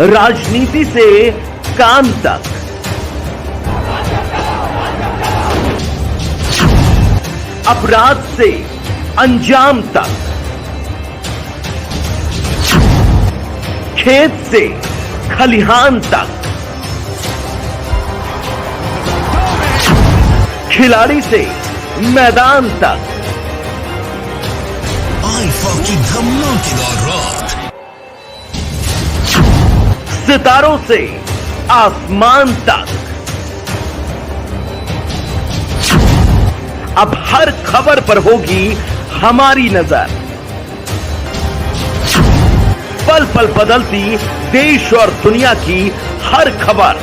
राजनीति से काम तक, अपराध से अंजाम तक, खेत से खलिहान तक, खिलाड़ी से मैदान तक, आईफा की धमाकेदार रात, सितारों से आसमान तक, अब हर खबर पर होगी हमारी नजर। पल पल बदलती देश और दुनिया की हर खबर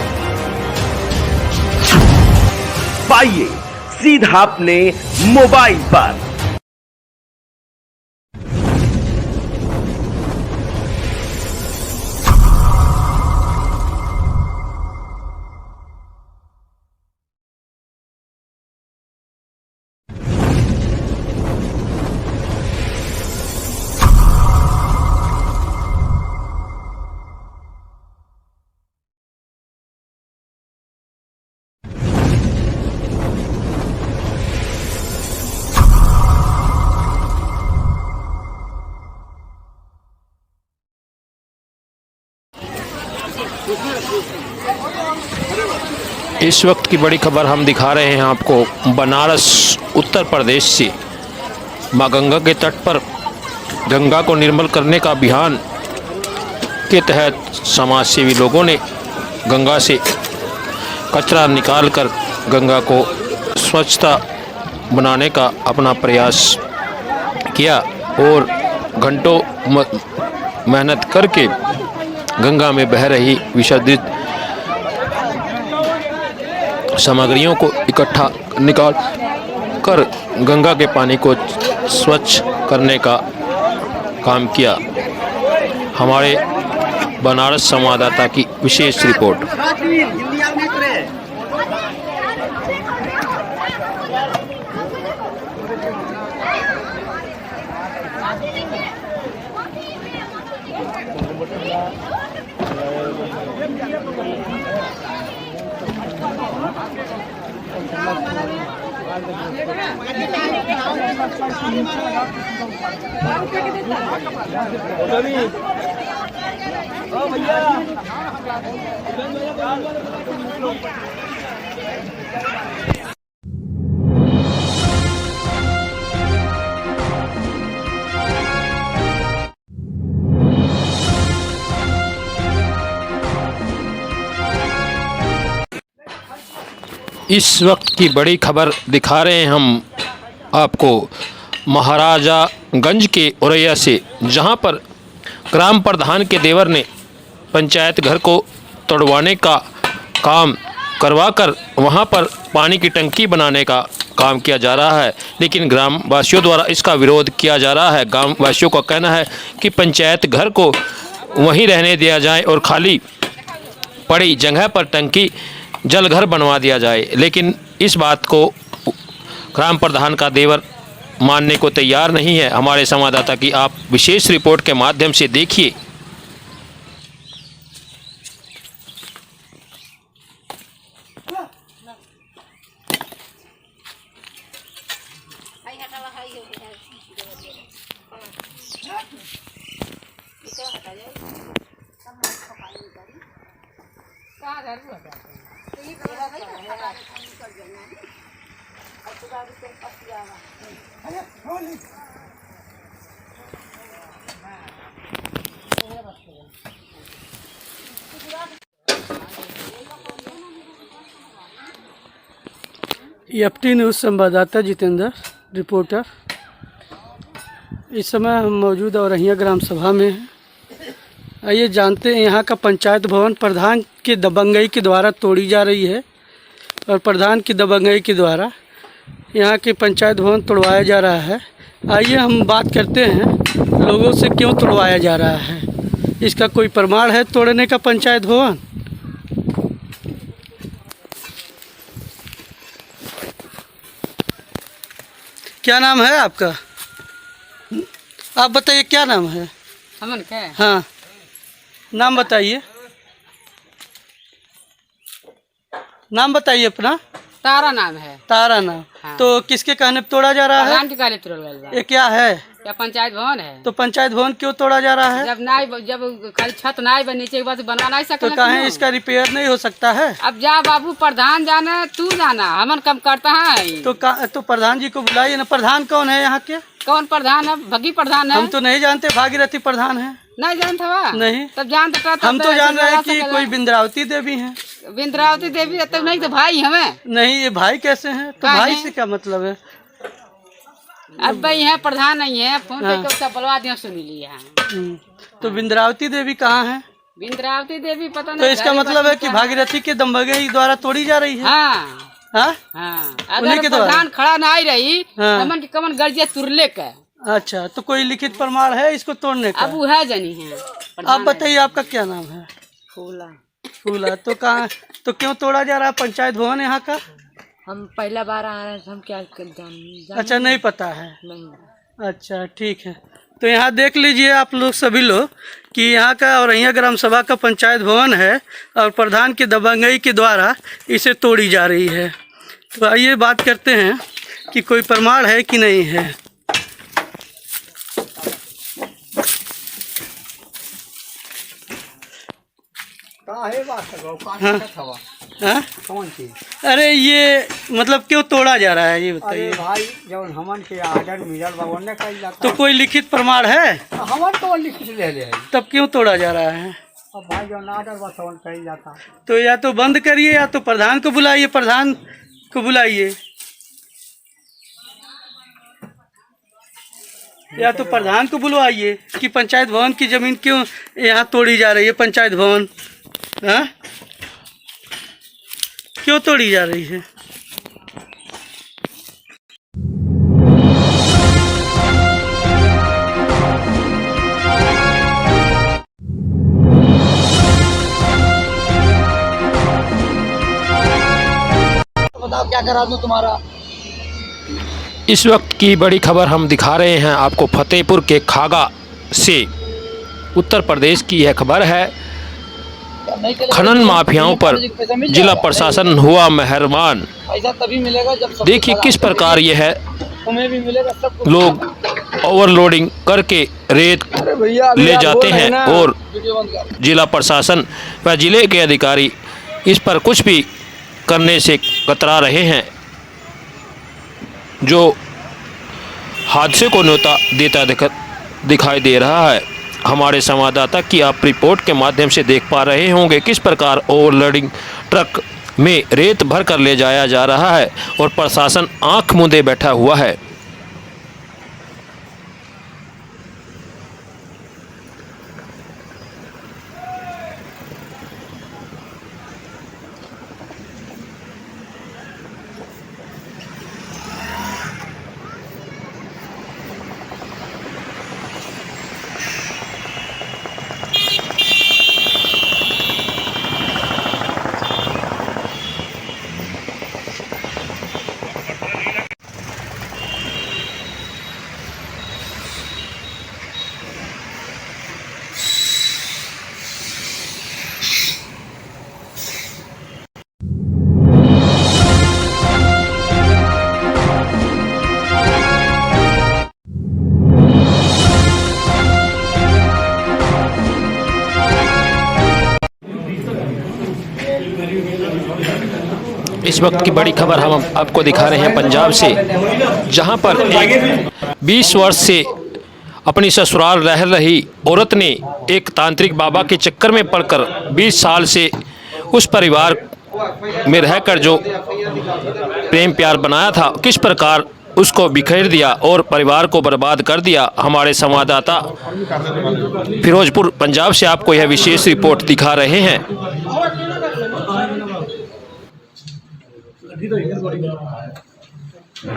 पाइए सीधा अपने मोबाइल पर। इस वक्त की बड़ी खबर हम दिखा रहे हैं आपको बनारस उत्तर प्रदेश से। माँ गंगा के तट पर गंगा को निर्मल करने का अभियान के तहत समाज सेवी लोगों ने गंगा से कचरा निकालकर गंगा को स्वच्छता बनाने का अपना प्रयास किया और घंटों मेहनत करके गंगा में बह रही विसर्जित सामग्रियों को इकट्ठा निकाल कर गंगा के पानी को स्वच्छ करने का काम किया। हमारे बनारस संवाददाता की विशेष रिपोर्ट। इस वक्त की बड़ी खबर दिखा रहे हैं हम आपको महाराजागंज के औरैया से, जहां पर ग्राम प्रधान के देवर ने पंचायत घर को तोड़वाने का काम करवाकर वहां पर पानी की टंकी बनाने का काम किया जा रहा है, लेकिन ग्राम वासियों द्वारा इसका विरोध किया जा रहा है। ग्राम वासियों का कहना है कि पंचायत घर को वहीं रहने दिया जाए और खाली पड़ी जगह पर टंकी जलघर बनवा दिया जाए, लेकिन इस बात को ग्राम प्रधान का देवर मानने को तैयार नहीं है। हमारे संवाददाता की आप विशेष रिपोर्ट के माध्यम से देखिए। एफटी न्यूज़ संवाददाता जितेंद्र रिपोर्टर। इस समय हम मौजूद औरैया ग्राम सभा में हैं। आइए जानते हैं यहाँ का पंचायत भवन प्रधान की दबंगई के द्वारा तोड़ी जा रही है और प्रधान की दबंगई के द्वारा यहाँ के पंचायत भवन तोड़वाया जा रहा है। आइए हम बात करते हैं लोगों से क्यों तोड़वाया जा रहा है। इसका कोई प्रमाण है तोड़ने का पंचायत भवन? क्या नाम है आपका? आप बताइए क्या नाम है? हमन के हाँ, नाम बताइए, नाम बताइए अपना। तारा नाम है। तारा नाम। हाँ। तो किसके कहने पे तोड़ा जा रहा है? प्रधान के काले तुरल गइल बा। ये क्या है? या पंचायत भवन है। तो पंचायत भवन क्यों तोड़ा जा रहा है? जब खाली छत नाई बा, नीचे के बाद बनवा नहीं तो सकते। कहें इसका रिपेयर नहीं हो सकता है? अब जा बाबू, प्रधान जाना तू जाना, हमन कम करता है। तो प्रधान जी को बुलाइए ना। प्रधान कौन है यहाँ के? कौन प्रधान है? भगी प्रधान है। हम तो नहीं जानते, भागीरथी प्रधान है। नहीं जानता हुआ? नहीं। तब जानता हम तो जान रहे हैं कि कोई बिंद्रावती देवी है। बिंद्रावती देवी है, तब नहीं तो भाई हमें। नहीं, ये भाई कैसे हैं? तो भाई से क्या मतलब है? अब भाई है, प्रधान नहीं है। फोन पे उसका बुलवा दिया, सुनी लिया। तो बिंद्रावती देवी कहाँ है? बिंद्रावती देवी पता नहीं। तो इसका मतलब है कि भागीरथी के दंबगे द्वारा तोड़ी जा रही है। हाँ हाँ? हाँ, उन्हीं अगर के द्वारा? प्रधान खड़ा ना आई रही, हाँ। हमन के कमन गर्जिया तुरले का। अच्छा, तो कोई लिखित प्रमाण है इसको तोड़ने का? अब वो है जनी है। आप बताइए, आपका क्या नाम है? फूला। फूला। तो कहाँ, तो क्यों तोड़ा जा रहा है पंचायत भवन यहाँ का? हम पहला बार आ रहे हैं, हम क्या जान अच्छा, नहीं पता है। नहीं। अच्छा, ठीक है। तो यहाँ देख लीजिए आप लोग, सभी लोग, कि यहाँ का औरैया ग्राम सभा का पंचायत भवन है और प्रधान की दबंगई के द्वारा इसे तोड़ी जा रही है। तो आइए बात करते हैं कि कोई प्रमाण है कि नहीं है। हाँ? कौन चीज? अरे ये मतलब क्यों तोड़ा जा रहा है ये अरे बताइए। भाई, जब हमन के आर्डर मिलल बा ओने कइल जाता। तो कोई लिखित प्रमाण है? हमन तो लिख ले ले है। तब क्यों तोड़ा जा रहा है? अब भाई जो आर्डर बा ओन कइल जाता। तो या तो बंद करिए या तो प्रधान को बुलाइए। प्रधान को बुलाइए, या तो प्रधान को बुलवाइए कि पंचायत भवन की जमीन क्यों यहाँ तोड़ी जा रही है। पंचायत भवन हाँ क्यों तोड़ी जा रही है? बताओ क्या करा दूं तुम्हारा? इस वक्त की बड़ी खबर हम दिखा रहे हैं आपको फतेहपुर के खागा से। उत्तर प्रदेश की यह खबर है। खनन माफियाओं पर जिला प्रशासन हुआ मेहरबान। पैसा तभी मिलेगा जब देखिए किस प्रकार यह है, तुम्हें भी मिलेगा, सब लोग ओवरलोडिंग करके रेत ले जाते हैं और जिला प्रशासन व जिले के अधिकारी इस पर कुछ भी करने से कतरा रहे हैं, जो हादसे को न्योता देता दिखाई दे रहा है। हमारे संवाददाता की आप रिपोर्ट के माध्यम से देख पा रहे होंगे किस प्रकार ओवरलोडिंग ट्रक में रेत भर कर ले जाया जा रहा है और प्रशासन आंख मूंदे बैठा हुआ है। इस वक्त की बड़ी खबर हम आपको दिखा रहे हैं पंजाब से, जहां पर एक 20 वर्ष से अपनी ससुराल रह रही औरत ने एक तांत्रिक बाबा के चक्कर में पड़कर 20 साल से उस परिवार में रहकर जो प्रेम प्यार बनाया था, किस प्रकार उसको बिखेर दिया और परिवार को बर्बाद कर दिया। हमारे संवाददाता फिरोजपुर पंजाब से आपको यह विशेष रिपोर्ट दिखा रहे हैं। ਕੀ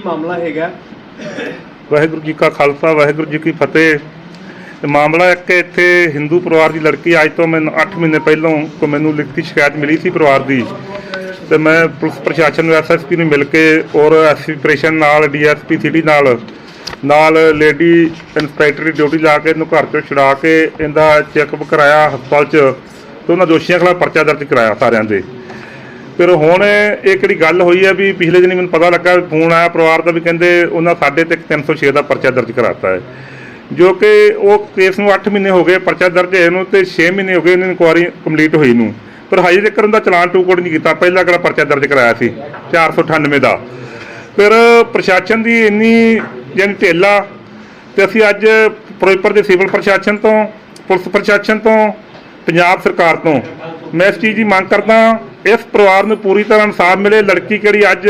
ਮਾਮਲਾ ਹੈਗਾ? ਵਾਹਿਗੁਰੂ ਜੀ ਕਾ ਖਾਲਸਾ ਵਾਹਿਗੁਰੂ ਜੀ ਕੀ ਫਤਿਹ। ਤੇ ਮਾਮਲਾ ਇੱਕ ਇੱਥੇ ਹਿੰਦੂ ਪਰਿਵਾਰ ਦੀ ਲੜਕੀ ਅੱਜ ਤੋਂ ਮੈਨੂੰ 8 ਮਹੀਨੇ ਪਹਿਲਾਂ ਤੋਂ ਮੈਨੂੰ ਲਿਖਤੀ ਸ਼ਿਕਾਇਤ ਮਿਲੀ ਸੀ ਪਰਿਵਾਰ ਦੀ, ਤੇ ਮੈਂ ਪੁਲਿਸ ਪ੍ਰਸ਼ਾਸਨ ਨੂੰ ਐਸਐਸਪੀ ਨੂੰ ਮਿਲ ਕੇ ਔਰ ਐਸਪੀ ਆਪਰੇਸ਼ਨ ਨਾਲ ਡੀਐਸਪੀ ਸਿਟੀ ਨਾਲ ਲੇਡੀ ਇੰਸਪੈਕਟਰ ਦੀ ਡਿਊਟੀ ਲਾ ਕੇ ਇਹਨੂੰ ਘਰ ਚੋਂ ਛੁਡਾ ਕੇ ਇਹਦਾ ਚੈੱਕਅਪ ਕਰਾਇਆ ਹਸਪਤਾਲ 'ਚ, ਤੇ ਉਹਨਾਂ ਦੋਸ਼ੀਆਂ ਖਿਲਾਫ ਪਰਚਾ ਦਰਜ ਕਰਾਇਆ ਸਾਰਿਆਂ ਦੇ। ਫਿਰ ਹੁਣ ਇਹ ਕਿਹੜੀ ਗੱਲ ਹੋਈ ਹੈ ਵੀ ਪਿਛਲੇ ਦਿਨੀ ਮੈਨੂੰ ਪਤਾ ਲੱਗਾ, ਫੋਨ ਆਇਆ ਪਰਿਵਾਰ ਦਾ ਵੀ ਕਹਿੰਦੇ ਉਹਨਾਂ ਸਾਡੇ ਤੇ 306 ਦਾ ਪਰਚਾ ਦਰਜ ਕਰਾਤਾ ਹੈ, ਜੋ ਕਿ ਉਹ ਕੇਸ ਨੂੰ 8 ਮਹੀਨੇ ਹੋ ਗਏ ਪਰਚਾ ਦਰਜ ਹੋਏ ਨੂੰ ਤੇ 6 ਮਹੀਨੇ ਹੋ ਗਏ ਇਹਨੂੰ ਇਨਕੁਆਇਰੀ ਕੰਪਲੀਟ ਹੋਈ ਨੂੰ, ਪਰ ਹਜੇ ਤੱਕ ਉਹਦਾ ਚਲਾਨ ਟੂਕੋਡ ਨਹੀਂ ਕੀਤਾ। ਪਹਿਲਾਂ ਕਿਹੜਾ ਪਰਚਾ ਦਰਜ ਕਰਾਇਆ ਸੀ 498 ਦਾ। ਫਿਰ ਪ੍ਰਸ਼ਾਸਨ ਦੀ ਇੰਨੀ ਜਾਨੀ ਢਿੱਲਾ, ਤੇ ਅਸੀਂ ਅੱਜ ਫਿਰੋਜ਼ਪੁਰ ਦੇ ਸਿਵਲ ਪ੍ਰਸ਼ਾਸਨ ਤੋਂ, ਪੁਲਿਸ ਪ੍ਰਸ਼ਾਸਨ ਤੋਂ, ਪੰਜਾਬ ਸਰਕਾਰ ਤੋਂ ਮੈਂ ਇਸ ਚੀਜ਼ ਦੀ ਮੰਗ ਕਰਦਾ, ਇਸ ਪਰਿਵਾਰ ਨੂੰ ਪੂਰੀ ਤਰ੍ਹਾਂ ਇਨਸਾਫ ਮਿਲੇ। ਲੜਕੀ ਕਿਹੜੀ ਅੱਜ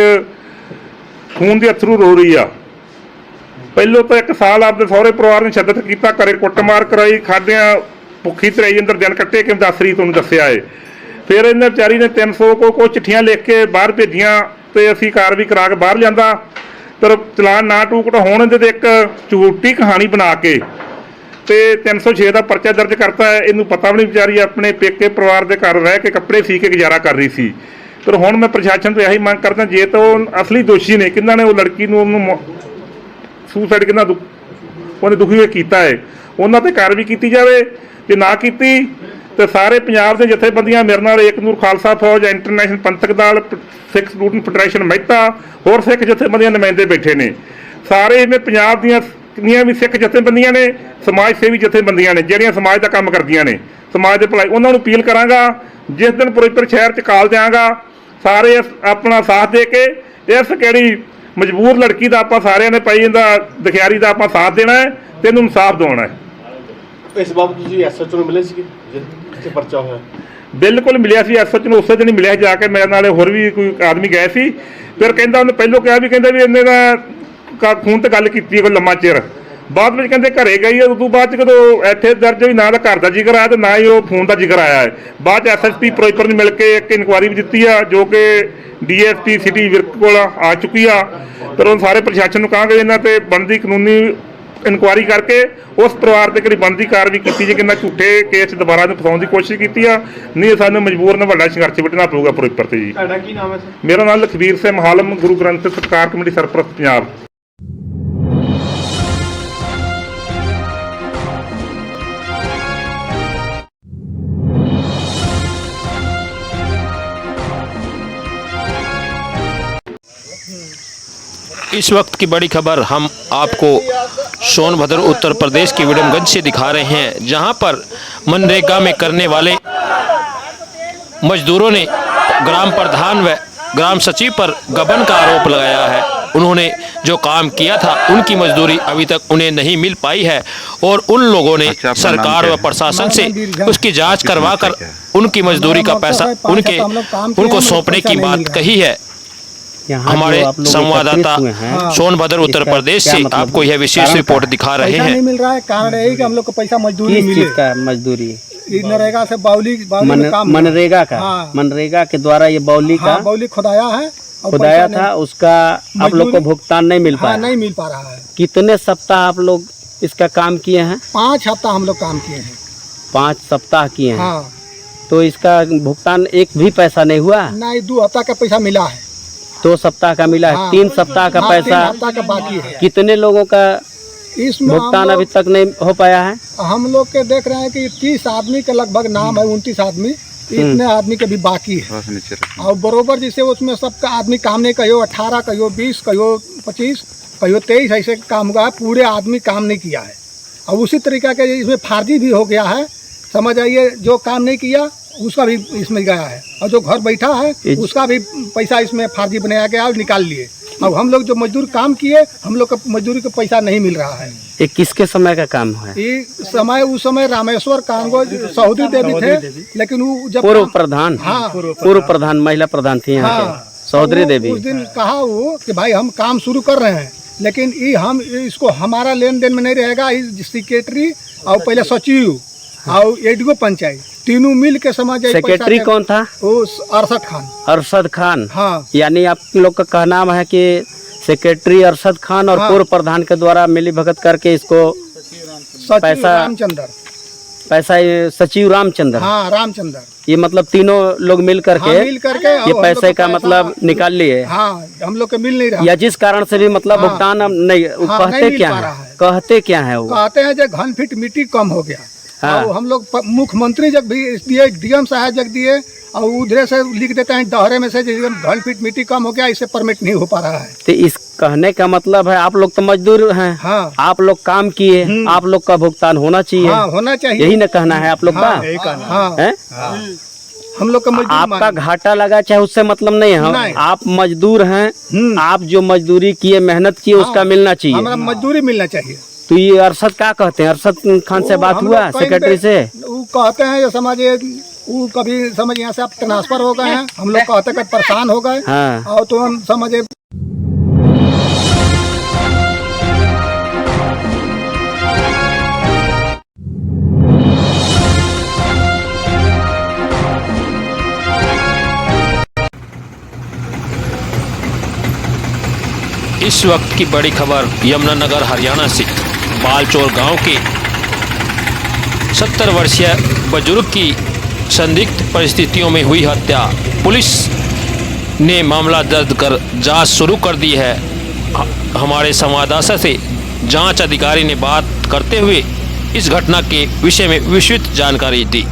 ਖੂਨ ਦੇ ਅਥਰੂ ਰੋ ਰਹੀ ਆ। ਪਹਿਲੋਂ ਤਾਂ 1 ਸਾਲ ਆਪਦੇ ਸਹੁਰੇ ਪਰਿਵਾਰ ਨੇ ਸ਼ਿੱਦਤ ਕੀਤਾ, ਘਰੇ ਕੁੱਟਮਾਰ ਕਰਾਈ, ਖਾਦਿਆਂ ਭੁੱਖੀ ਤਰਾਈ ਅੰਦਰ ਦਿਨ ਕੱਟੇ ਕਿ 10 ਤਰੀਕ ਤੁਹਾਨੂੰ ਦੱਸਿਆ ਏ। ਫਿਰ ਇਹਨਾਂ ਵਿਚਾਰੀ ਨੇ 300 ਕੋਈ ਚਿੱਠੀਆਂ ਲਿਖ ਕੇ ਬਾਹਰ ਭੇਜੀਆਂ, ਤੇ ਅਸੀਂ ਕਾਰਵਾਈ ਕਰਾ ਕੇ ਬਾਹਰ ਲਿਆਂਦਾ, ਪਰ ਚਲਾਨ ਨਾ ਟੂਕਟ ਹੋਣ ਦੇ ਤੇ ਇੱਕ ਝੂਠੀ ਕਹਾਣੀ ਬਣਾ ਕੇ ਤੇ 306 ਦਾ ਪਰਚਾ ਦਰਜ ਕਰਤਾ ਹੈ। ਇਹਨੂੰ ਪਤਾ ਵੀ ਨਹੀਂ ਵਿਚਾਰੀ ਆਪਣੇ ਪੇਕੇ ਪਰਿਵਾਰ ਦੇ ਘਰ ਰਹਿ ਕੇ ਕੱਪੜੇ ਸੀ ਕੇ ਗੁਜ਼ਾਰਾ ਕਰ ਰਹੀ ਸੀ। ਪਰ ਹੁਣ ਮੈਂ ਪ੍ਰਸ਼ਾਸਨ ਤੋਂ ਇਹੀ ਮੰਗ ਕਰਦਾ, ਜੇ ਤਾਂ ਉਹ ਅਸਲੀ ਦੋਸ਼ੀ ਨੇ, ਕਿਹਨਾਂ ਨੇ ਉਹ ਲੜਕੀ ਨੂੰ ਉਹਨੂੰ ਸੁਸਾਈਡ ਕਿਹਨਾਂ ਉਹਨੇ ਦੁਖੀ ਹੋਏ ਕੀਤਾ ਹੈ, ਉਹਨਾਂ ਤੇ ਕਾਰਵਾਈ ਕੀਤੀ ਜਾਵੇ। ਜੇ ਨਾ ਕੀਤੀ ਤੇ ਸਾਰੇ ਪੰਜਾਬ ਦੇ ਜਥੇਬੰਦੀਆਂ ਮੇਰੇ ਨਾਲ ਏਕਨੂਰ ਖਾਲਸਾ ਫੌਜ, ਇੰਟਰਨੈਸ਼ਨਲ ਪੰਥਕ ਦਲ, ਸਿੱਖ ਸਟੂਡੈਂਟ ਫੈਡਰੇਸ਼ਨ ਮਹਿਤਾ, ਹੋਰ ਸਿੱਖ ਜਥੇਬੰਦੀਆਂ ਨੁਮਾਇੰਦੇ ਬੈਠੇ ਨੇ। ਸਾਰੇ ਇਹਨੇ ਪੰਜਾਬ ਦੀਆਂ ਕਿੰਨੀਆਂ ਵੀ ਸਿੱਖ ਜਥੇਬੰਦੀਆਂ ਨੇ, ਸਮਾਜ ਸੇਵੀ ਜਥੇਬੰਦੀਆਂ ਨੇ ਜਿਹੜੀਆਂ ਸਮਾਜ ਦਾ ਕੰਮ ਕਰਦੀਆਂ ਨੇ, ਸਮਾਜ ਦੇ ਭਲਾਈ, ਉਹਨਾਂ ਨੂੰ ਅਪੀਲ ਕਰਾਂਗਾ। ਜਿਸ ਦਿਨ ਫਿਰੋਜ਼ਪੁਰ ਸ਼ਹਿਰ 'ਚ ਕਾਲ ਦਿਆਂਗਾ, ਸਾਰੇ ਆਪਣਾ ਸਾਥ ਦੇ ਕੇ ਇਸ ਕਿਹੜੀ ਮਜਬੂਰ ਲੜਕੀ ਦਾ ਆਪਾਂ ਸਾਰਿਆਂ ਨੇ ਪਾਈ ਇਹਦਾ ਦਿਖਿਆਰੀ ਦਾ ਆਪਾਂ ਸਾਥ ਦੇਣਾ ਹੈ ਤੇ ਇਹਨੂੰ ਇਨਸਾਫ ਦਿਵਾਉਣਾ ਹੈ। ਇਸ ਬਾਬਤ ਤੁਸੀਂ ਐਸਐਚਓ ਨੂੰ ਮਿਲੇ ਸੀਗੇ ਜਿੱਥੇ ਪਰਚਾ ਹੋਇਆ? ਬਿਲਕੁਲ ਮਿਲਿਆ ਸੀ, ਐਸਐਚਓ ਨੂੰ ਉਸੇ ਦਿਨ ਹੀ ਮਿਲਿਆ ਜਾ ਕੇ। ਮੇਰੇ ਨਾਲ ਹੋਰ ਵੀ ਕੋਈ ਆਦਮੀ ਗਏ ਸੀ। ਫਿਰ ਕਹਿੰਦਾ ਉਹਨੇ ਪਹਿਲੋਂ ਕਿਹਾ ਵੀ ਕਹਿੰਦਾ ਵੀ ਇਹਨੇ ਦਾ ਫੋਨ ਤੇ ਗੱਲ ਕੀਤੀ ਕੋਈ ਲੰਮਾ ਚਿਰ, ਬਾਅਦ ਵਿੱਚ ਕਹਿੰਦੇ ਘਰੇ ਗਈ ਹੈ। ਉਦੋਂ ਬਾਅਦ 'ਚ ਜਦੋਂ ਇੱਥੇ ਦਰਜ ਹੋਈ, ਨਾ ਤਾਂ ਘਰ ਦਾ ਜ਼ਿਕਰ ਆਇਆ ਤੇ ਨਾ ਹੀ ਉਹ ਫੋਨ ਦਾ ਜ਼ਿਕਰ ਆਇਆ ਹੈ। ਬਾਅਦ 'ਚ ਐਸਐਸਪੀ ਫਿਰੋਜ਼ਪੁਰ ਨੂੰ ਮਿਲ ਕੇ ਇੱਕ ਇਨਕੁਆਇਰੀ ਵੀ ਦਿੱਤੀ ਆ, ਜੋ ਕਿ ਡੀਐਸਪੀ ਸਿਟੀ ਵਿਰਕ ਕੋਲ ਆ ਚੁੱਕੀ ਆ। ਪਰ ਉਹ ਸਾਰੇ ਪ੍ਰਸ਼ਾਸਨ ਨੂੰ ਕਹਾਂਗੇ ਇਹਨਾਂ ਤੇ ਬਣਦੀ ਕਾਨੂੰਨੀ ਇਨਕੁਆਇਰੀ ਕਰਕੇ ਉਸ ਪਰਿਵਾਰ ਤੇ ਕਿਹੜੀ ਬਣਦੀ ਕਾਰਵਾਈ ਕੀਤੀ ਜੇ, ਕਿੰਨਾ ਝੂਠੇ ਕੇਸ ਦੁਬਾਰਾ ਨੂੰ ਫਸਾਉਣ ਦੀ ਕੋਸ਼ਿਸ਼ ਕੀਤੀ ਆ। ਨਹੀਂ ਸਾਨੂੰ ਮਜਬੂਰਨ ਵੱਡਾ ਸੰਘਰਸ਼ ਵਿੱਢਣਾ ਪਊਗਾ ਫਿਰੋਜ਼ਪੁਰ ਤੇ ਜੀ। ਤੁਹਾਡਾ ਕੀ ਨਾਮ ਹੈ ਸਰ? ਮੇਰਾ ਨਾਮ ਲਖਬੀਰ ਸਿੰਘ ਹਾਲਮ, ਗੁਰੂ ਗ੍ਰੰਥ ਸਤਿਕਾਰ ਕਮੇਟੀ ਸਰਪ੍ਰਸਤ ਪੰਜਾਬ। इस वक्त की बड़ी खबर हम आपको सोनभद्र उत्तर प्रदेश के विडमगंज से दिखा रहे हैं, जहां पर मनरेगा में करने वाले मजदूरों ने ग्राम प्रधान व ग्राम सचिव पर गबन का आरोप लगाया है। उन्होंने जो काम किया था उनकी मजदूरी अभी तक उन्हें नहीं मिल पाई है, और उन लोगों ने सरकार व प्रशासन से उसकी जांच करवा कर उनकी मजदूरी का पैसा उनको सौंपने की बात कही है। हमारे संवाददाता सोनभद्र उत्तर प्रदेश से आपको यह विशेष रिपोर्ट दिखा रहे हैं। नहीं मिल रहा है, कारण यही कि हम लोग को पैसा मजदूरी मिले। मजदूरी नरेगा से बाउली मनरेगा का, मनरेगा के द्वारा ये बाउली का बाउली खुदाया है, खुदाया था, उसका आप लोग को भुगतान नहीं मिल पाया। नहीं मिल पा रहा है। कितने सप्ताह आप लोग इसका काम किए हैं? 5 हफ्ता हम लोग काम किए हैं। 5 सप्ताह किए हैं। हाँ। तो इसका भुगतान एक भी पैसा नहीं हुआ? नहीं, 2 हफ्ता का पैसा मिला है। 2 सप्ताह का मिला है। हाँ। 3 सप्ताह का पैसा 3 हफ्ता का बाकी है। कितने लोगों का इसमें भुगतान अभी तक नहीं हो पाया है? हम लोग के देख रहे हैं कि 30 आदमी के लगभग नाम है, 29 आदमी, इतने आदमी के भी बाकी है। और बरोबर जैसे उसमें सबका आदमी काम नहीं, कहो 18, कहो 20, कहो 25, कहो 23 ऐसे काम हुआ है, पूरे आदमी काम नहीं किया है। और उसी तरीका के इसमें फर्जी भी हो गया है, समझ आइए। जो काम नहीं किया उसका भी इसमें गया है, और जो घर बैठा है उसका भी पैसा इसमें फर्जी बनाया गया और निकाल लिए। अब हम लोग जो मजदूर काम किए, हम लोग का मजदूरी का पैसा नहीं मिल रहा है। ये किसके समय का काम है? ये समय उस समय रामेश्वर कांगो सऊदी देवी थे, लेकिन वो जब पूर्व प्रधान, हाँ, पूर्व प्रधान महिला प्रधान थी यहाँ के, सौदरी देवी। उस दिन कहा वो कि भाई हम काम शुरू कर रहे हैं, लेकिन ये हम इसको हमारा लेन देन में नहीं रहेगा। सेक्रेटरी और पहले सचिव और एडीओ पंचायत तीनों मिल के समझ। सेक्रेटरी कौन था? वो अरशद खान। अरशद खान, हाँ। यानी आप लोग का कहना है कि सेक्रेटरी अरशद खान और पूर्व प्रधान के द्वारा मिली भगत करके इसको पैसा ये सचिव रामचंद्र, हाँ रामचंद्र, ये मतलब तीनों लोग मिल करके ये पैसे का मतलब निकाल लिए। हाँ, हम लोग के मिल नहीं रहा, या जिस कारण से भी मतलब भुगतान अब नहीं, कहते क्या है, कहते क्या है वो? कहते हैं जो घन फीट मिट्टी कम हो गया। हाँ। और हम लोग मुख्यमंत्री जब भी दिए, डीएम साहब जब दिए, और उधर से लिख देते हैं दहरे में से घन फीट मिट्टी कम हो गया, इससे परमिट नहीं हो पा रहा है। तो इस कहने का मतलब है आप लोग तो मजदूर हैं। हाँ। आप लोग काम किए, आप लोग का भुगतान होना चाहिए। हाँ, होना चाहिए, यही न कहना है आप लोग का। हाँ, हम लोग का आपका घाटा लगा चाहे उससे मतलब नहीं है, आप मजदूर हैं, आप जो मजदूरी किए, मेहनत किए, उसका मिलना चाहिए, हमारा मजदूरी मिलना चाहिए। तो ये अरशद क्या कहते हैं? अरशद खान से बात हुआ सेक्रेटरी से? वो कहते हैं जो समझिए, वो कभी समझ यहाँ से आप ट्रांसफर हो गए हैं, हम लोग कहते हैं परेशान हो गए। हाँ। और तो हम समझे इस वक्त की बड़ी खबर यमुनानगर हरियाणा से। बालचोर गांव के 70 वर्षीय बुजुर्ग की संदिग्ध परिस्थितियों में हुई हत्या। पुलिस ने मामला दर्ज कर जांच शुरू कर दी है। हमारे संवाददाता से जांच अधिकारी ने बात करते हुए इस घटना के विषय में विस्तृत जानकारी दी।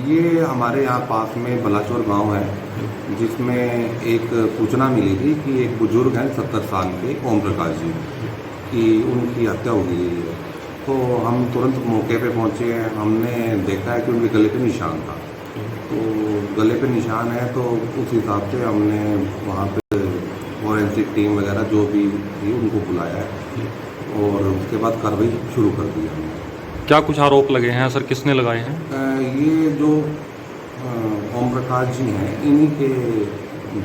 ये हमारे यहाँ पास में बलाचौर गांव है, जिसमें एक सूचना मिली थी कि एक बुजुर्ग हैं 70 साल के, ओम प्रकाश जी, कि उनकी हत्या हो गई है। तो हम तुरंत मौके पे पहुँचे। हमने देखा है कि उनके गले पे निशान था, तो गले पे निशान है, तो उस हिसाब से हमने वहाँ पे फॉरेंसिक टीम वगैरह जो भी थी उनको बुलाया है, और उसके बाद कार्रवाई शुरू कर दी हमने। क्या कुछ आरोप लगे हैं सर, किसने लगाए हैं? ये जो ओम प्रकाश जी हैं, इन्हीं के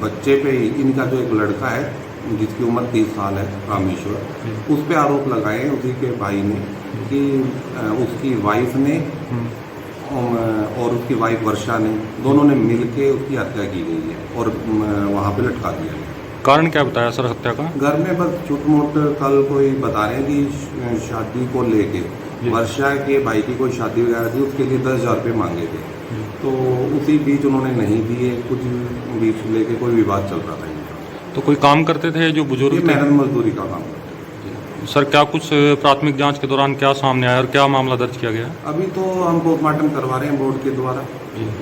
बच्चे पे, इनका जो एक लड़का है जिसकी उम्र 30 साल है, रामेश्वर, उस पे आरोप लगाए हैं उसी के भाई ने कि उसकी वाइफ ने और उसकी वाइफ वर्षा ने, दोनों ने मिल के उसकी हत्या की गई है और वहाँ पे लटका दिया है। कारण क्या बताया सर हत्या का? घर में बस छोट मोट कल कोई बता रहे हैं कि शादी को लेके, वर्षा के भाई की कोई शादी वगैरह थी, उसके लिए 10,000 रुपये मांगे थे, तो उसी बीच उन्होंने नहीं दिए, कुछ बीच लेके कोई विवाद चल रहा था इनका। तो कोई काम करते थे जो बुजुर्ग? मेहनत मजदूरी का काम करते थे। सर क्या कुछ प्राथमिक जांच के दौरान क्या सामने आया और क्या मामला दर्ज किया गया? अभी तो हम पोस्टमार्टम करवा रहे हैं बोर्ड के द्वारा,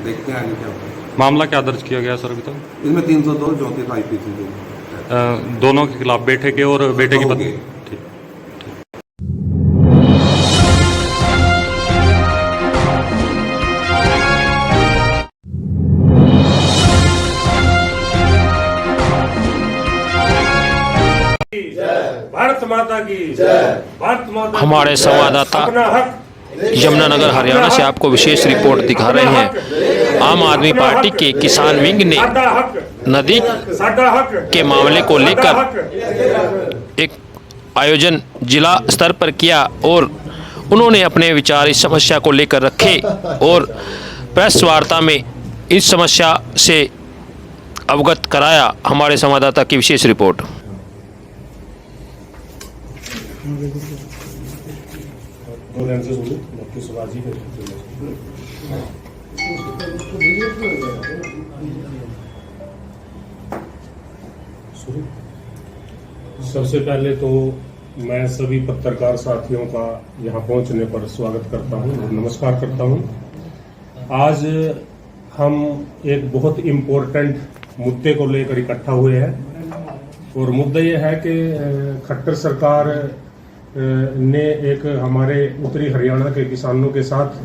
देखते हैं आगे क्या होता है। मामला क्या दर्ज किया गया सर अभी तक? इसमें 302 34 IPC के दोनों के खिलाफ, बेटे के और बेटे की पत्नी? ठीक। भारत माता की जय। भारत माता। हमारे संवाददाता यमुनानगर हरियाणा से आपको विशेष रिपोर्ट दिखा रहे हैं। आम आदमी पार्टी के किसान विंग ने नदी के मामले को लेकर एक आयोजन जिला स्तर पर किया और उन्होंने अपने विचार इस समस्या को लेकर रखे और प्रेस वार्ता में इस समस्या से अवगत कराया। हमारे संवाददाता की विशेष रिपोर्ट। सबसे पहले तो मैं सभी पत्रकार साथियों का यहाँ पहुँचने पर स्वागत करता हूँ और नमस्कार करता हूँ। आज हम एक बहुत इम्पोर्टेंट मुद्दे को लेकर इकट्ठा हुए हैं और मुद्दा ये है कि खट्टर सरकार ने एक हमारे उत्तरी हरियाणा के किसानों के साथ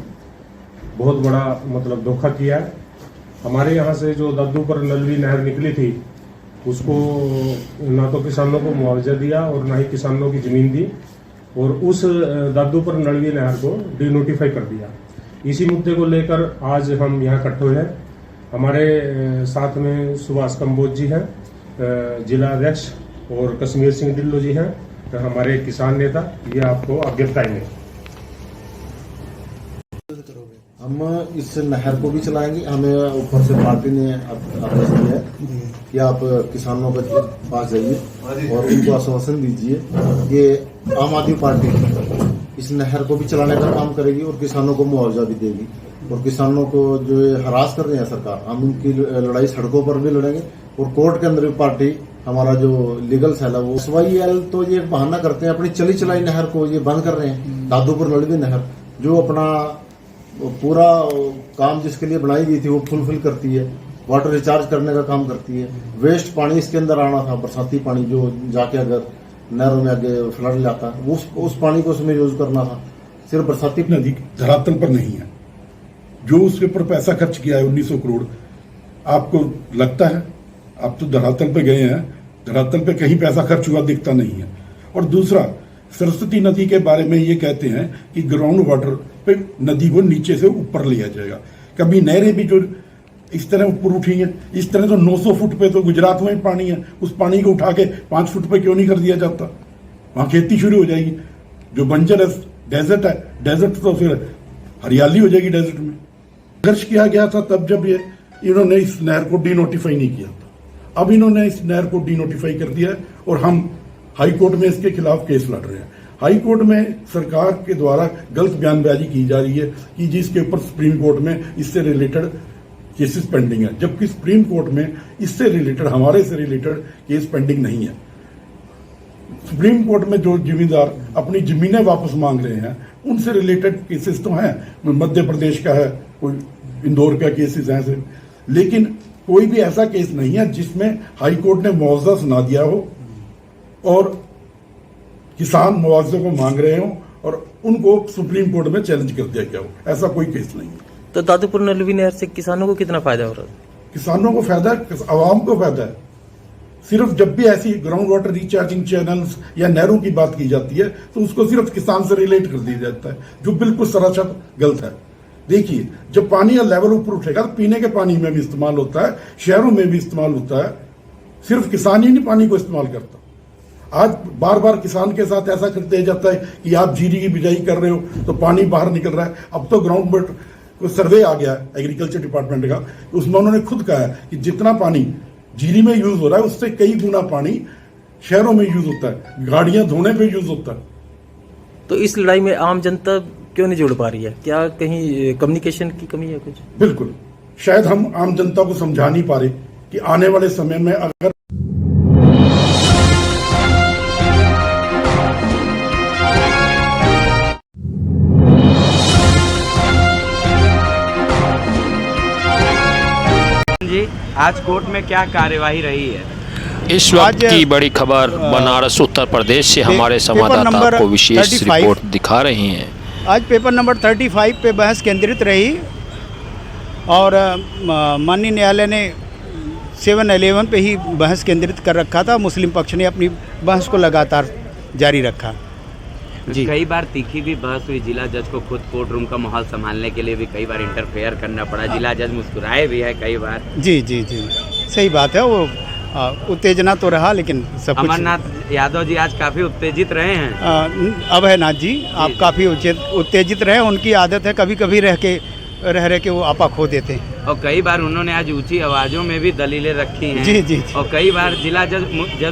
बहुत बड़ा मतलब धोखा किया है। हमारे यहाँ से जो दादूपुर नलवी नहर निकली थी उसको ना तो किसानों को मुआवजा दिया और ना ही किसानों की ज़मीन दी और उस दादूपुर नलवी नहर को डिनोटिफाई कर दिया। इसी मुद्दे को लेकर आज हम यहाँ इकट्ठे हुए हैं। हमारे साथ में सुभाष कंबोज जी हैं, जिला अध्यक्ष, और कश्मीर सिंह ढिल्लो जी हैं, हमारे किसान नेता। ये आपको आगे बताएंगे। हम इस नहर को भी चलाएंगे। हमें ऊपर से पार्टी ने आदेश दिया है कि आप किसानों के पास जाइए और उनको आश्वासन दीजिए कि आम आदमी पार्टी इस नहर को भी चलाने का काम करेगी और किसानों को मुआवजा भी देगी। और किसानों को जो हरास कर रहे हैं सरकार, हम उनकी लड़ाई सड़कों पर भी लड़ेंगे और कोर्ट के अंदर भी पार्टी हमारा जो लीगल सेल है वो SYL तो ये बहाना करते हैं, अपनी चली चलाई नहर को ये बंद कर रहे हैं। दादूपुर नलवी नहर जो अपना पूरा काम जिसके लिए बनाई गई थी वो फुलफिल करती है, वाटर रिचार्ज करने का काम करती है। वेस्ट पानी इसके अंदर आना था, बरसाती पानी जो जाके अगर नहरों में आगे फ्लड लाता है उस पानी को उसमें यूज करना था। सिर्फ बरसाती नदी धरातल पर नहीं है। जो उसके ऊपर पैसा खर्च किया है 1900 करोड़, आपको लगता है? आप तो धरातल पे गए हैं, धरातल पे कहीं पैसा खर्च हुआ दिखता नहीं है। और दूसरा, सरस्वती नदी के बारे में ये कहते हैं कि ग्राउंड वाटर पे नदी को नीचे से ऊपर लिया जाएगा। कभी नहरें भी जो इस तरह ऊपर उठी हैं, इस तरह तो 900 फुट पे तो गुजरात में पानी है, उस पानी को उठा के 5 फुट पे क्यों नहीं कर दिया जाता? वहां खेती शुरू हो जाएगी। जो बंजर डेजर्ट है, डेजर्ट तो फिर हरियाली हो जाएगी डेजर्ट में। संघर्ष किया गया था तब जब इन्होंने इस नहर को डिनोटिफाई नहीं किया था। अब इन्होंने इस नहर को डिनोटिफाई कर दिया है और हम हाई कोर्ट में इसके खिलाफ केस लड़ रहे हैं। हाई कोर्ट में सरकार के द्वारा गलत बयानबाजी की जा रही है कि जिसके ऊपर सुप्रीम कोर्ट में इससे रिलेटेड केसेस पेंडिंग है, जबकि सुप्रीम कोर्ट में इससे रिलेटेड, हमारे से रिलेटेड केस पेंडिंग नहीं है। सुप्रीम कोर्ट में जो जिम्मेदार अपनी जमीनें वापस मांग रहे हैं उनसे रिलेटेड केसेस तो हैं। मध्य प्रदेश का है, कोई इंदौर का केसेस हैं, लेकिन कोई भी ऐसा केस नहीं है जिसमें हाई कोर्ट ने मुआवजा सुना दिया हो और किसान मुआवजे को मांग रहे हो और उनको सुप्रीम कोर्ट में चैलेंज कर दिया गया हो। ऐसा कोई केस नहीं है। तो दादूपुर नलवी नहर से किसानों को कितना फायदा हो रहा है? किसानों को फायदा है, आवाम को फायदा है। सिर्फ जब भी ऐसी ग्राउंड वाटर रिचार्जिंग चैनल्स या नहरों की बात की जाती है तो उसको सिर्फ किसान से रिलेट कर दिया जाता है, जो बिल्कुल सरासर गलत है। देखिए, जब पानी का लेवल ऊपर उठेगा तो पीने के पानी में भी इस्तेमाल होता है, शहरों में भी इस्तेमाल होता है। सिर्फ किसान ही नहीं पानी को इस्तेमाल करता। आज बार बार किसान के साथ ऐसा कर दिया जाता है कि आप जीरी की बिजाई कर रहे हो तो पानी बाहर निकल रहा है। अब तो ग्राउंड वाटर सर्वे आ गया है एग्रीकल्चर डिपार्टमेंट का, उसमें उन्होंने खुद कहा है कि जितना पानी जीरी में यूज हो रहा है उससे कई गुना पानी शहरों में यूज होता है, गाड़ियां धोने पे यूज होता है। तो इस लड़ाई में आम जनता क्यों नहीं जुड़ पा रही है? क्या कहीं कम्युनिकेशन की कमी है कुछ? बिल्कुल, शायद हम आम जनता को समझा नहीं पा रहे कि आने वाले समय में अगर आज कोर्ट में क्या कार्यवाही रही है? इस वक्त की बड़ी खबर बनारस उत्तर प्रदेश से हमारे संवाददाता को विशेष रिपोर्ट दिखा रही हैं। आज पेपर नंबर 35 पे बहस केंद्रित रही और माननीय न्यायालय ने 7-11 पे ही बहस केंद्रित कर रखा था। मुस्लिम पक्ष ने अपनी बहस को लगातार जारी रखा। जी, कई बार तीखी भी बहस हुई। जिला जज को खुद कोर्ट रूम का माहौल संभालने के लिए भी कई बार इंटरफेयर करना पड़ा। जिला जज मुस्कुराए भी है कई बार। जी जी जी, सही बात है, वो उत्तेजना तो रहा, लेकिन सब कुछ। अमरनाथ यादव जी आज काफ़ी उत्तेजित रहे हैं। अभयनाथ जी आप काफ़ी उत्तेजित रहे, उनकी आदत है कभी कभी रह के वो आपा खो देते हैं। और कई बार उन्होंने आज ऊंची आवाज़ों में भी दलीलें रखी हैं। जी जी। और कई बार जिला जज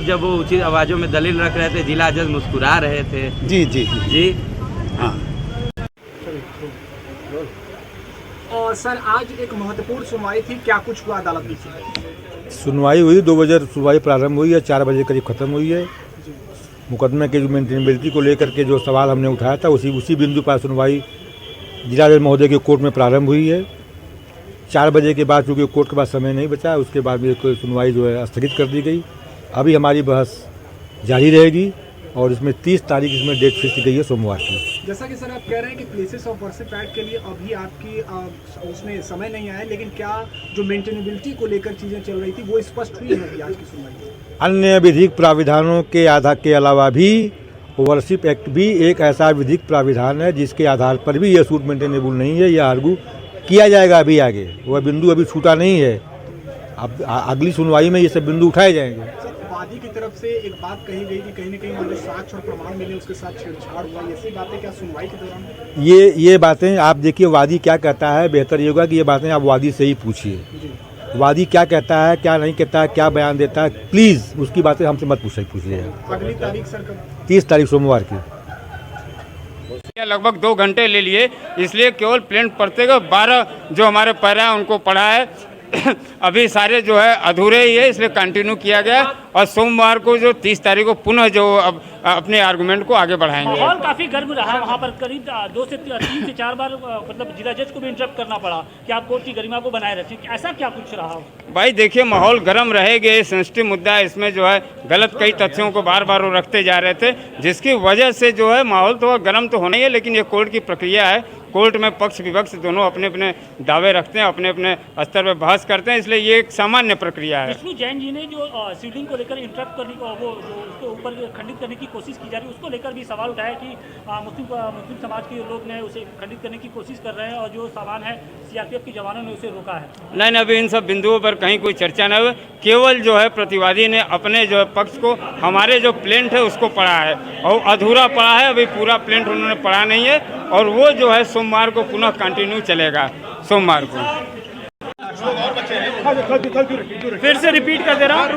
जब वो ऊंची आवाज़ों में दलील रख रहे थे, जिला जज मुस्कुरा रहे थे। जी जी जी। हाँ। और सर आज एक महत्वपूर्ण सुनवाई थी, क्या कुछ हुआ अदालत में? सुनवाई हुई 2 बजे सुनवाई प्रारंभ हुई है, 4 बजे करीब ख़त्म हुई है। मुकदमे के जो मेंटेनेबिलिटी को लेकर के जो सवाल हमने उठाया था उसी बिंदु पर सुनवाई जिला जज महोदय के कोर्ट में प्रारंभ हुई है। 4 बजे के बाद चूँकि कोर्ट के पास समय नहीं बचा, उसके बाद भी सुनवाई जो है स्थगित कर दी गई। अभी हमारी बहस जारी रहेगी और इसमें 30 तारीख इसमें डेट फिक्स की गई है, सोमवार की। जैसा कि सर आप कह रहे हैं कि प्लेसेस ऑफ वर्शिप एक्ट के लिए अभी आपकी उसमें समय नहीं आया, लेकिन क्या जो मेंटेनेबिलिटी को लेकर चीज़ें चल रही थी वो स्पष्ट हुई है आज की सुनवाई में? अन्य विधिक प्राविधानों के आधार के अलावा भी वर्शिप एक्ट भी एक ऐसा विधिक प्राविधान है जिसके आधार पर भी यह सूट मेंटेनेबल नहीं है। यह आर्गू किया जाएगा अभी आगे, वह बिंदु अभी छूटा नहीं है। अब अगली सुनवाई में ये सब बिंदु उठाए जाएंगे। वादी की तरफ से एक बात कही गई कि कहीं न कहीं जो साक्ष्य और प्रमाण मिले उसके साथ छेड़छाड़ हुआ, ये सही बातें क्या सुनवाई के दौरान? ये बातें आप देखिए वादी क्या कहता है, बेहतर ये होगा कि ये बातें आप वादी से ही पूछिए। वादी क्या कहता है, क्या नहीं कहता है, क्या बयान देता है, प्लीज़ उसकी बातें हमसे मत पूछिए। अगली तारीख सर कब? 30 तारीख सोमवार की। लगभग 2 घंटे ले लिए, इसलिए केवल प्लेन पढ़ते गए। 12 जो हमारे पैरा है उनको पढ़ा है। अभी सारे जो है अधूरे ही है, इसलिए कंटिन्यू किया गया और सोमवार को जो 30 तारीख को पुनः जो अब अपने आर्गुमेंट को आगे बढ़ाएंगे। माहौल काफी गर्म रहा वहाँ पर, करीब 2 से 3 से 4 बार मतलब जिला जज को भी इंटरप्ट करना पड़ा कि आप कोर्ट की गरिमा को बनाए रखें। ऐसा क्या कुछ रहा? भाई देखिए, माहौल गर्म रहेगा, ये सेंसिटिव मुद्दा है, इसमें जो है गलत कई तथ्यों को बार बार वो रखते जा रहे थे, जिसकी वजह से जो है माहौल तो गर्म तो होना ही है। लेकिन ये कोर्ट की प्रक्रिया है, कोर्ट में पक्ष विपक्ष दोनों अपने अपने दावे रखते हैं, अपने अपने स्तर पर बहस करते हैं, इसलिए ये एक सामान्य प्रक्रिया है। विष्णु जैन जी ने जो शिवलिंग को लेकर इंटरप्ट करने को, वो जो उसके ऊपर खंडित करने की कोशिश की जा रही है, उसको लेकर भी सवाल उठाया कि मुस्लिम समाज के लोग ने उसे खंडित करने की कोशिश कर रहे हैं और जो सामान है सीआरपीएफ के जवानों ने उसे रोका है। नहीं, अभी इन सब बिंदुओं पर कहीं कोई चर्चा न हुई। केवल जो है प्रतिवादी ने अपने जो है पक्ष को, हमारे जो प्लेंट है उसको पढ़ा है और अधूरा पढ़ा है, अभी पूरा प्लेंट उन्होंने पढ़ा नहीं है और वो जो है सोमवार को पुनः कंटिन्यू चलेगा। सोमवार को फिर से रिपीट कर दे रहा हूँ।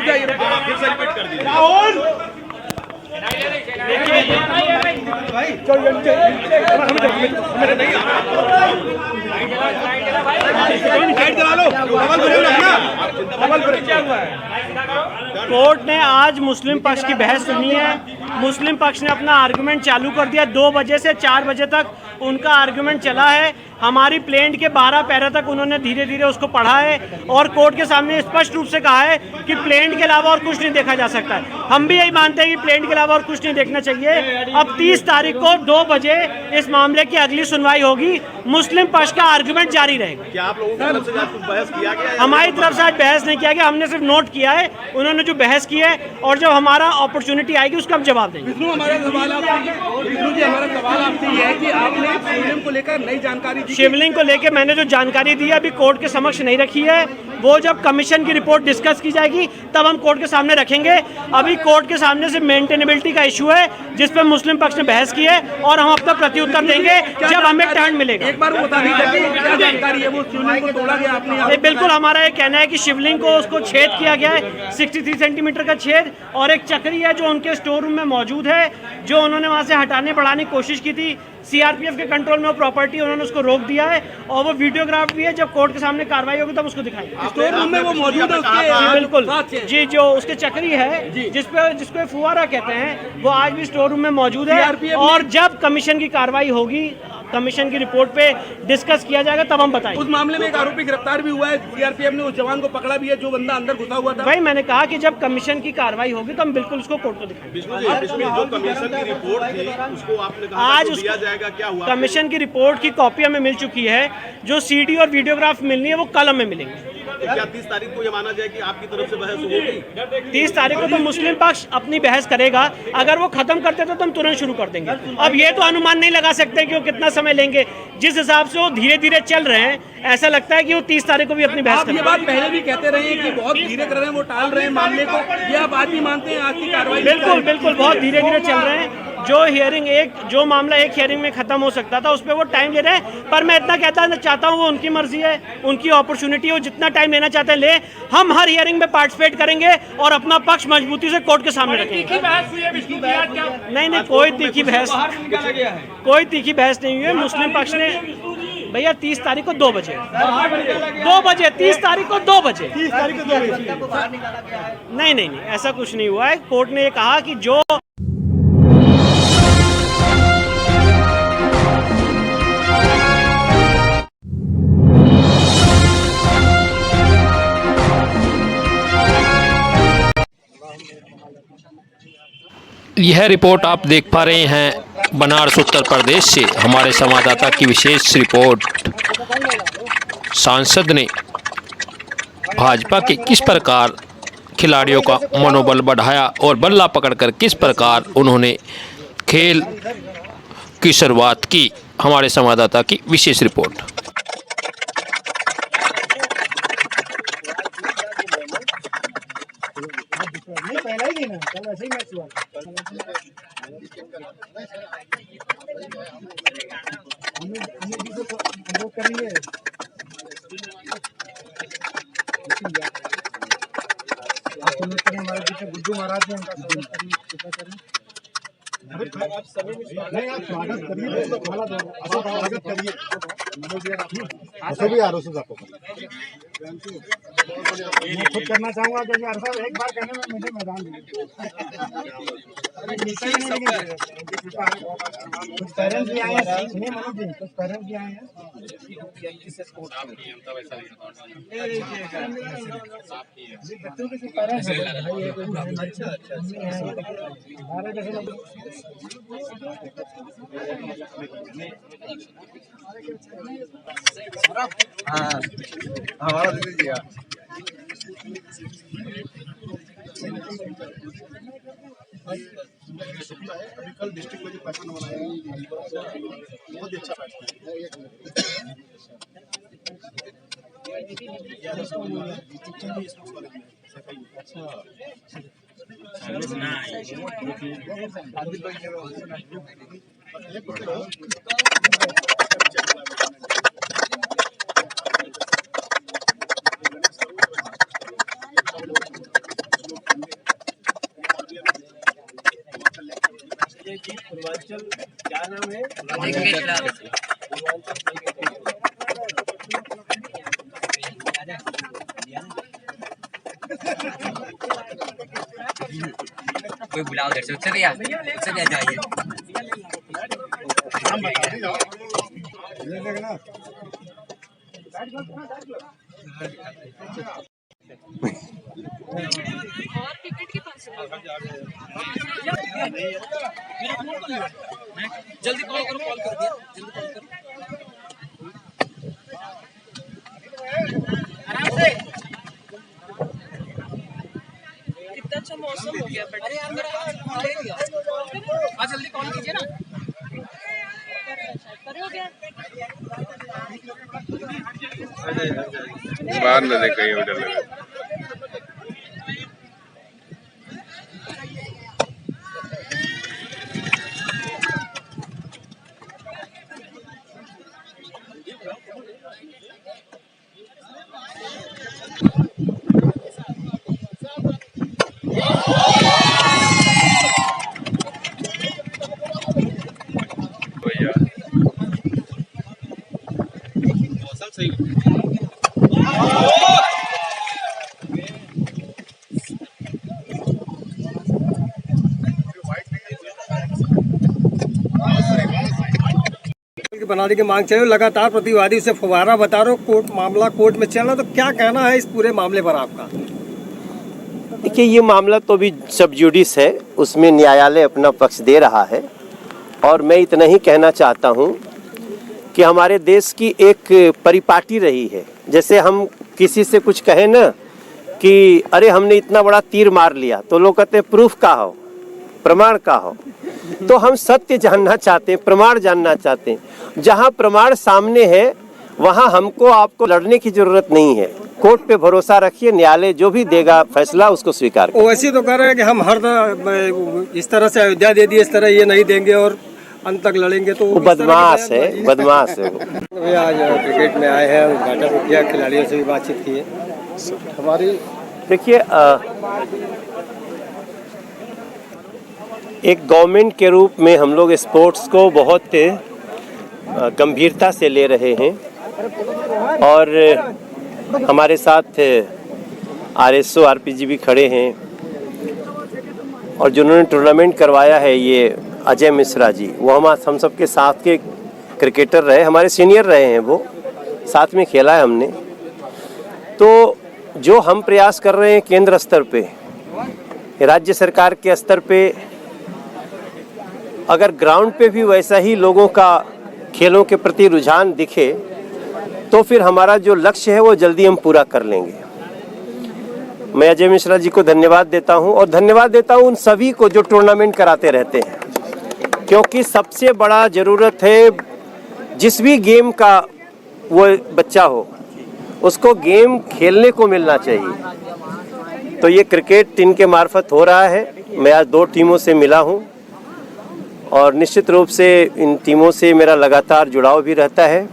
कोर्ट ने आज मुस्लिम पक्ष की बहस सुनी है। मुस्लिम पक्ष ने अपना आर्गुमेंट चालू कर दिया। 2 बजे से 4 बजे तक उनका आर्गुमेंट चला है। हमारी प्लेंट के 12 पैरा तक उन्होंने धीरे धीरे उसको पढ़ा है और कोर्ट के सामने स्पष्ट रूप से कहा है कि प्लेंट के अलावा और कुछ नहीं देखा जा सकता है। हम भी यही मानते हैं कि प्लेंट के अलावा और कुछ नहीं देखना चाहिए। अब 30 तारीख को 2 बजे इस मामले की अगली सुनवाई होगी। मुस्लिम पक्ष का आर्गुमेंट जारी रहेगा। क्या आप लोगों की तरफ से कुछ बहस किया गया? हमारी तरफ से आज बहस नहीं किया गया, हमने सिर्फ नोट किया है उन्होंने जो बहस की है, और जब हमारा अपॉर्चुनिटी आएगी उसका हम जवाब देंगे। विष्णु, हमारा सवाल आपसे ये है कि आपने शिवलिंग को लेकर नई जानकारी दी। शिवलिंग को लेकर मैंने जो जानकारी दी है अभी कोर्ट के समक्ष नहीं रखी है। वो जब कमीशन की रिपोर्ट डिस्कस की जाएगी तब हम कोर्ट के सामने रखेंगे। अभी कोर्ट के सामने से मेंटेनेबिलिटी का इशू है जिस पर मुस्लिम पक्ष ने बहस की है और हम अपना प्रत्युत्तर देंगे जब हमें टर्न मिलेगा। एक बार वो बता दीजिए क्या जानकारी है? वो शिवलिंग को तोड़ा गया आपने? बिल्कुल, हमारा ये कहना है कि शिवलिंग को उसको छेद किया गया है, 63 सेंटीमीटर का छेद, और एक चक्री है जो उनके स्टोर रूम में मौजूद है, जो उन्होंने वहाँ से हटाने बढ़ाने की कोशिश की थी। सीआरपीएफ के कंट्रोल में वो प्रॉपर्टी, उन्होंने उसको रोक दिया है और वो वीडियोग्राफ भी है। जब कोर्ट के सामने कार्रवाई होगी तब उसको दिखाएंगे। स्टोर रूम में वो मौजूद है उसके? जी बिल्कुल जी, जो उसके चक्री है जिसको फुवारा कहते हैं, वो आज भी स्टोर रूम में मौजूद है। और जब कमीशन की कार्रवाई होगी, कमीशन की रिपोर्ट पे डिस्कस किया जाएगा तब हम बताएंगे। उस मामले में एक आरोपी गिरफ्तार भी हुआ है, सीआरपीएफ ने उस जवान को पकड़ा भी है जो बंदा अंदर घुसा हुआ था। भाई मैंने कहा कि जब कमीशन की कार्रवाई होगी तो हम बिल्कुल उसको कोर्ट को दिखाएंगे। जो कमीशन की रिपोर्ट थी उसको आपने कहा आज दिया जाएगा, क्या हुआ? कमीशन की रिपोर्ट की कॉपी हमें मिल चुकी है। जो सीडी और वीडियोग्राफ मिलनी है वो कल हमें मिलेंगे। तो क्या 30 तारीख को ये माना जाए कि आपकी तरफ से बहस होगी? 30 तारीख को तो मुस्लिम पक्ष अपनी बहस करेगा। अगर वो खत्म करते तो हम तुरंत शुरू कर देंगे। अब ये तो अनुमान नहीं लगा सकते कि वो कितना समय लेंगे। जिस हिसाब से वो धीरे धीरे चल रहे हैं, ऐसा लगता है कि वो 30 तारीख को भी अपनी बहस करेंगे। ये बात पहले भी कहते रहे हैं कि बहुत धीरे कर रहे हैं, वो टाल रहे हैं मामले को, ये आप आज भी मानते हैं आज की कार्रवाई? बिल्कुल बिल्कुल, बहुत धीरे धीरे चल रहे हैं। जो मामला एक हियरिंग में खत्म हो सकता था, उस पर वो टाइम ले रहे हैं। पर मैं इतना कहता चाहता हूँ, वो उनकी मर्जी है, उनकी अपॉर्चुनिटी है, वो जितना टाइम लेना चाहते हैं ले। हम हर हियरिंग में पार्टिसिपेट करेंगे और अपना पक्ष मजबूती से कोर्ट के सामने रखेंगे। नहीं, कोई तीखी बहस नहीं हुई है। मुस्लिम पक्ष ने भैया 30 तारीख को 2 बजे 30 तारीख को 2 बजे नहीं, ऐसा कुछ नहीं हुआ है। कोर्ट ने ये कहा कि जो यह रिपोर्ट आप देख पा रहे हैं बनारस उत्तर प्रदेश से हमारे संवाददाता की विशेष रिपोर्ट। सांसद ने भाजपा के किस प्रकार खिलाड़ियों का मनोबल बढ़ाया और बल्ला पकड़कर किस प्रकार उन्होंने खेल की शुरुआत की, हमारे संवाददाता की विशेष रिपोर्ट। गुड्डू महाराज ने उनका नहीं, आप स्वागत करिए, स्वागत करिए। भी आरोप मैं खुद करना चाहूँगा क्योंकि हर साल एक बार कहने में मुझे मैदान कुछ पेरेंट्स भी आए हैं, सुनिए मनोज जी, कुछ पेरेंट्स भी आए हैं। बच्चों के पेरेंट्स हमारा दे दीजिएगा। कल डिस्ट्रिक्ट में जो पैटर्न बनाया बहुत ही अच्छा पैटर्न पूर्वांचल क्या नाम है? कोई बुलाओ उधर से, उससे भी आ जाइए। जल्दी कॉल करो, कॉल कर दिया, जल्दी कॉल करो। आराम से। कितना अच्छा मौसम हो गया। अरे यार मेरा कॉल ले लिया। हाँ जल्दी कॉल कीजिए ना। हो गया। बाहर न देख कहीं उधर लगा। बनाने की मांग चाहिए। लगातार प्रतिवादी उसे फुवारा बता रहे हो, मामला कोर्ट में चल रहा, तो क्या कहना है इस पूरे मामले पर आपका? देखिए, ये मामला तो अभी सब जुडिस है, उसमें न्यायालय अपना पक्ष दे रहा है। और मैं इतना ही कहना चाहता हूँ कि हमारे देश की एक परिपाटी रही है। जैसे हम किसी से कुछ कहे ना कि अरे हमने इतना बड़ा तीर मार लिया, तो लोग कहते हैं प्रूफ का हो, प्रमाण का हो। तो हम सत्य जानना चाहते हैं, प्रमाण जानना चाहते हैं। जहां प्रमाण सामने है वहां हमको आपको लड़ने की जरूरत नहीं है। कोर्ट पे भरोसा रखिए, न्यायालय जो भी देगा फैसला उसको स्वीकार करें। वैसे तो कह रहे हैं कि हम हर इस तरह से अयोध्या दे दिए, इस तरह ये नहीं देंगे और अंत तक लड़ेंगे, तो वो बदमाश है, बदमाश है वो। आज क्रिकेट में आए हैं, उद्घाटन किया, खिलाड़ियों से भी बातचीत की है। हमारी देखिए, एक गवर्नमेंट के रूप में हम लोग स्पोर्ट्स को बहुत गंभीरता से ले रहे हैं और हमारे साथ RSO RPG भी खड़े हैं और जिन्होंने टूर्नामेंट करवाया है, ये अजय मिश्रा जी, वो हम सबके साथ के क्रिकेटर रहे, हमारे सीनियर रहे हैं, वो साथ में खेला है हमने। तो जो हम प्रयास कर रहे हैं केंद्र स्तर पे, राज्य सरकार के स्तर पे, अगर ग्राउंड पे भी वैसा ही लोगों का खेलों के प्रति रुझान दिखे तो फिर हमारा जो लक्ष्य है वो जल्दी हम पूरा कर लेंगे। मैं अजय मिश्रा जी को धन्यवाद देता हूं और धन्यवाद देता हूं उन सभी को जो टूर्नामेंट कराते रहते हैं, क्योंकि सबसे बड़ा ज़रूरत है जिस भी गेम का वो बच्चा हो उसको गेम खेलने को मिलना चाहिए। तो ये क्रिकेट इनके मार्फत हो रहा है। मैं आज 2 टीमों से मिला हूं और निश्चित रूप से इन टीमों से मेरा लगातार जुड़ाव भी रहता है।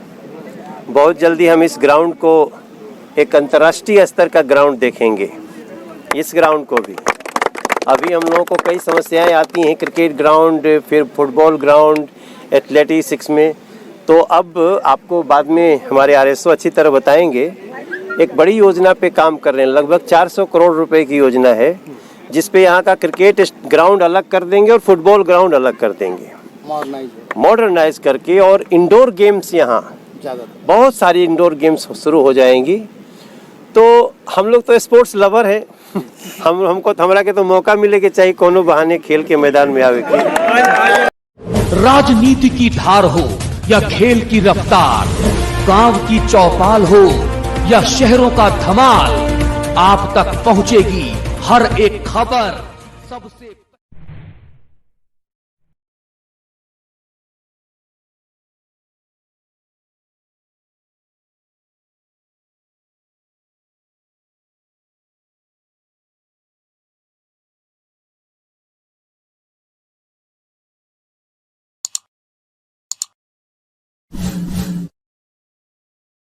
बहुत जल्दी हम इस ग्राउंड को एक अंतर्राष्ट्रीय स्तर का ग्राउंड देखेंगे, इस ग्राउंड को भी। अभी हम लोगों को कई समस्याएं आती हैं, क्रिकेट ग्राउंड, फिर फुटबॉल ग्राउंड, एथलेटिक्स में। तो अब आपको बाद में हमारे RSO अच्छी तरह बताएंगे। एक बड़ी योजना पे काम कर रहे हैं, लगभग 400 करोड़ रुपए की योजना है, जिस पे यहाँ का क्रिकेट ग्राउंड अलग कर देंगे और फुटबॉल ग्राउंड अलग कर देंगे, मॉडर्नाइज करके। और इंडोर गेम्स यहाँ बहुत सारी इंडोर गेम्स शुरू हो जाएंगी। तो हम लोग तो स्पोर्ट्स लवर हैं, हमको हमरा के तो मौका मिले कि चाहे कोनो बहाने खेल के मैदान में आवे के। राजनीति की धार हो या खेल की रफ्तार, गांव की चौपाल हो या शहरों का धमाल, आप तक पहुंचेगी हर एक खबर सबसे